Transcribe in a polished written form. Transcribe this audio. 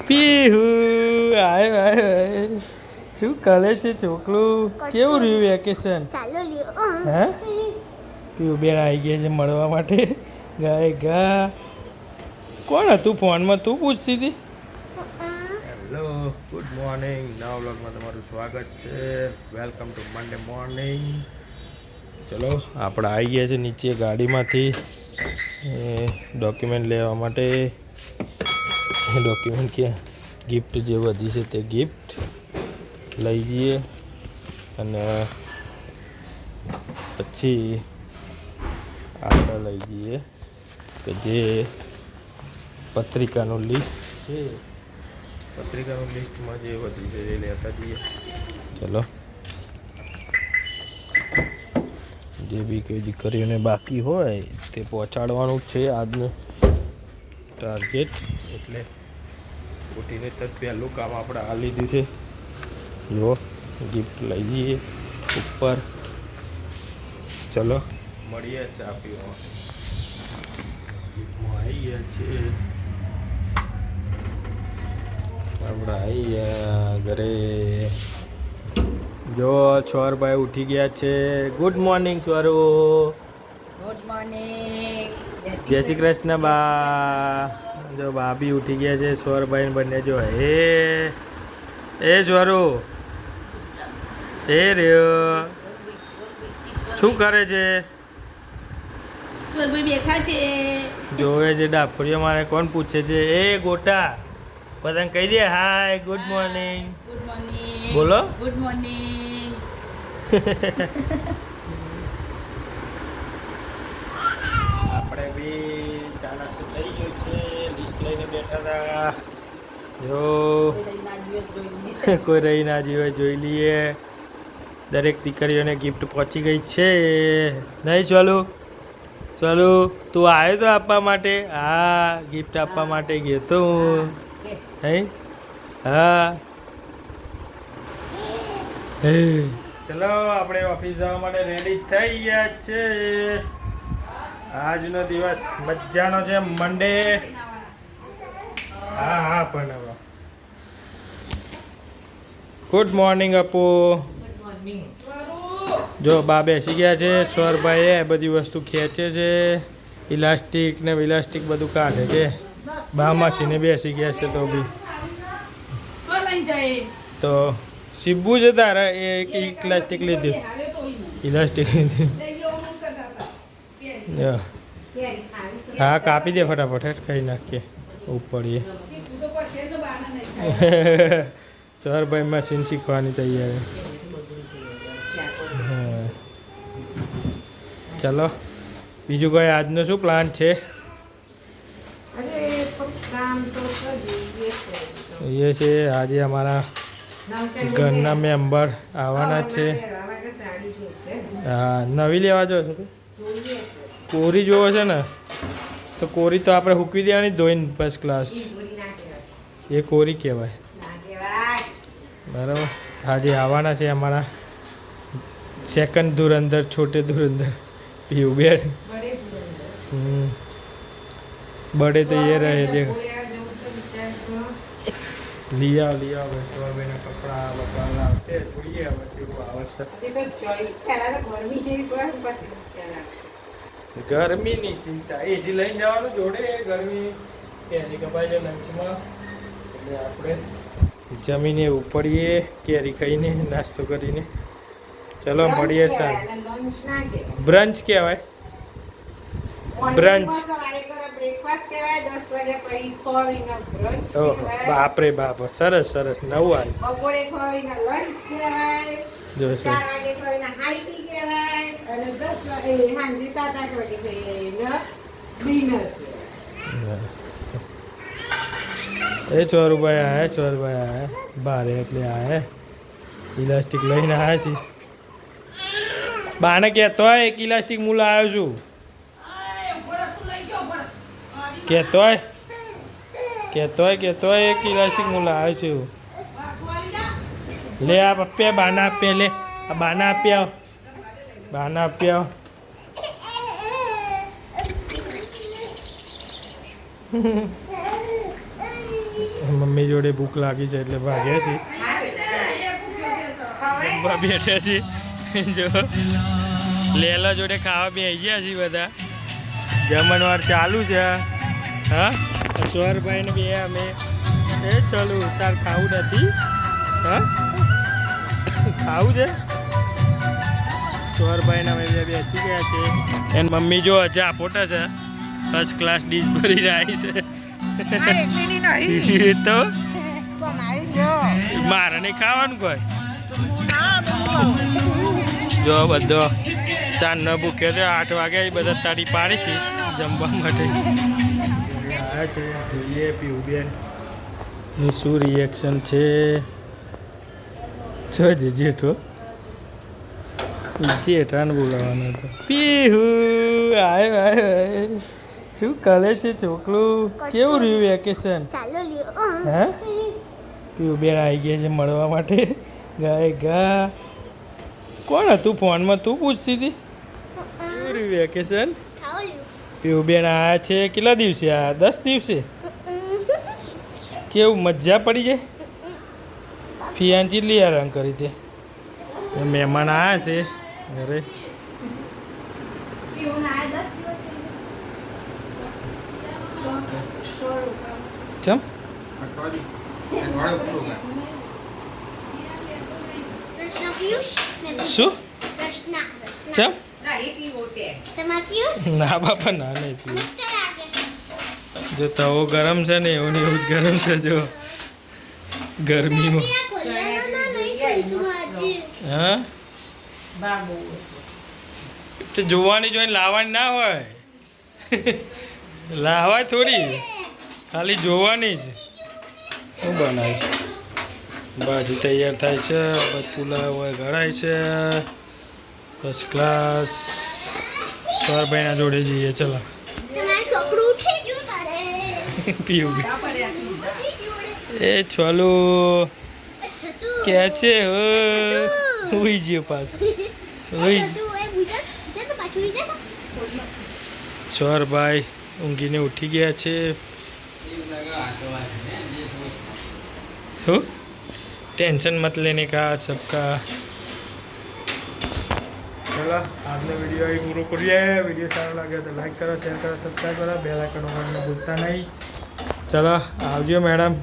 પીહુ આય આય શું કરે છે છોકરું? કેવું રહ્યું વેકેશન? હે પીહુ બેન આવી ગયા છે મળવા માટે. ગાય ગા કોણ હતું ફોનમાં? તું પૂછતી હતી? Hello, good morning. નવા વ્લોગમાં તમારું સ્વાગત છે. Welcome to Monday morning. ચલો આપણે આવી ગયા છે નીચે ગાડીમાંથી ડોક્યુમેન્ટ લેવા માટે. ડોક્યુમેન્ટ ક્યાં ગિફ્ટ જે વધી છે તે ગિફ્ટ લઈ જઈએ અને પછી આપણે લઈ જઈએ કે જે પત્રિકાનું લિસ્ટ છે. પત્રિકાનું લિસ્ટમાં જે વધી છે એ લેતા જઈએ. ચલો, જે બી કોઈ દીકરીઓને બાકી હોય તે પહોંચાડવાનું છે આજનું ટાર્ગેટ. એટલે ઉઠીને તો પહેલું કામ આપણે આ લીધું છે. જો ગિફ્ટ લઈ જઈએ ઉપર. ચલો મળીએ ચા પીવા. ગિફ્ટમાં આવી ગયા છે આપણે. આવી ગયા ઘરે. જો છોરભાઈ ઉઠી ગયા છે. ગુડ મોર્નિંગ છોરો. Good morning. જય શ્રી કૃષ્ણ બા. જો ભાભી ઉઠી ગયા છે. સ્વરભાઈ બંને જો એ સ્વરો એ રહ્યો. શું કરે છે? સ્વરભાઈ બેઠા છે. જોવે છે ડાફરીઓ. મારે કોણ પૂછે છે? એ ગોટા બધાને કહી દે hi good morning. Good morning. બોલો. Good morning. આપણે બી ચા નાસ્તો થઈ ગયો છે. લિસ્ટ લઈને બેઠા હતા. જો કોઈ રહી ના જીવે જોઈ લઈએ. દરેક દીકરીઓને ગિફ્ટ પહોંચી ગઈ છે. નહીં ચાલુ ચાલુ તું આવ્યો તો આપવા માટે? હા, ગિફ્ટ આપવા માટે ગયો તો હું. હે હા હે. ચલો આપણે ઓફિસ જવા માટે રેડી થઈ ગયા છે. આજનો દિવસ મજાનો છે. મંડે. હા હા પણ good morning Apu. Good morning. જો બા બેસી ગયા છે. સ્વરભાઈ બધી વસ્તુ ખેંચે છે. ઇલાસ્ટિક ને વિલાસ્ટિક બધું કાઢે છે. બા મશીને બેસી ગયા છે. તો બી તો શિબુ છે તારા એ ઇલાસ્ટિક લીધી. ઇલાસ્ટિક લીધી. હા કાપી દે ફટાફટ. ખાઈ નાખીએ ઉપડીએ. સ્વરભાઈ મશીન શીખવાની તૈયારી. ચલો બીજું કોઈ આજનો શું પ્લાન છે? એ છે આજે અમારા ઘરના મેમ્બર આવવાના છે. હા નવી લેવા જો કોરી જોવો છે ને તો કોરી તો આપણે હૂકવી દેવાની ધોઈને ફર્સ્ટ ક્લાસ. એ કોરી કહેવાય. બરાબર. આજે આવવાના છે અમારા સેકન્ડ ધુરંધર છોટે ધુરંધર પીયુ બેન. बड़े तो ये रहे देख. लिया लिया भाई कपड़ा बपड़ा लावते જોઈએ હવે કેવું આવશે. ગરમીની ચિંતા. એસી લઈને જવાનું જોડે. ગરમી કેરી કપાય છે લંચમાં. એટલે આપણે જમીને ઉપડીએ કેરી ખાઈને નાસ્તો કરીને. ચલો મળીએ સાંજ. બ્રંચ કહેવાય. બ્રંચ. બાપરે બાપ. સરસ સરસ. નવું જો એ ચોરુભાઈ આયા. ચોરુભાઈ આયા બારે એટલે આયા. ઇલાસ્ટિક લઈને આવ્યા છીએ. બાને કહેતો હોય એક ઇલાસ્ટિક હું લાવ્યો છું. કહેતો હોય એક ઇલાસ્ટિક હું લાવ્યો છું. લે આ પપ્પે બાના આપે. લે આ બાના આપી આવ. બાના આપી આવ. મમ્મી મમ્મી જોડે ભૂખ લાગી છે એટલે ભાગ્યા છે જમવા બેઠા છે જો લેલા જોડે ખાવા બેસી ગયા છીએ બધા જમણવાર ચાલુ છે હા ચોરભાઈ ને બે અમે એ ચાલુ તાર ખાવું નથી હા ખાવું છે ચોરભાઈ ને અમે બે બેસી ગયા છે એન મમ્મી જો ચા પોટા છે ફર્સ્ટ ક્લાસ ડીશ ભરી રહી છે તો મારે નહીં ખાવાનું કોઈ જો બધો ચાંદ ન ભૂખ્યો તો 8 વાગે બધા તારી પાડી છે જમવા માટે આવ્યા છે જોઈએ પીવું નું શું રિએક્શન છે જોજે જેઠો જેઠાને બોલાવવાનો હતો પીહુ આય આય શું કરે છે છોકરું કેવું રહ્યું વેકેશન હે પીવું બેન આવી ગયા છે મળવા માટે ગાય ગા કોણ હતું ફોનમાં તું પૂછતી હતી કેવું રહ્યું વેકેશન પીવું બેન આવ્યા છે કેટલા દિવસે આ 10 દિવસે કેવું મજા પડી જાય ફિયાન ચીલી આરામ કરી દે મહેમાન આવ્યા છે ઘરે ચમ શું ચમ ના બાપા ના નહીં પીવું જો તવો ગરમ છે ને એવું ને એવું જ ગરમ છે જો ગરમીમાં હા તો જોવાની જોઈને લાવવાની ના હોય લાવાય થોડી ખાલી જોવાની જ શું બનાવીશ ભાજી તૈયાર થાય છે પછી પુલાવ હોય ગળાય છે ફર્સ્ટ ક્લાસ ચોરભાઈના જોડે જઈએ ચલો પીવું એ છોલું કે છે હોઈ ગયો પાછું ચોરભાઈ ઊંઘીને ઉઠી ગયા છે શું टेंशन मत लेने का सबका चलो आपने वीडियो ही पूरा करिए वीडियो सारा लगे तो लाइक करो शेयर करो सब्सक्राइब करो बेल आइकन दबाना भूलता नहीं चलो आवजो मैडम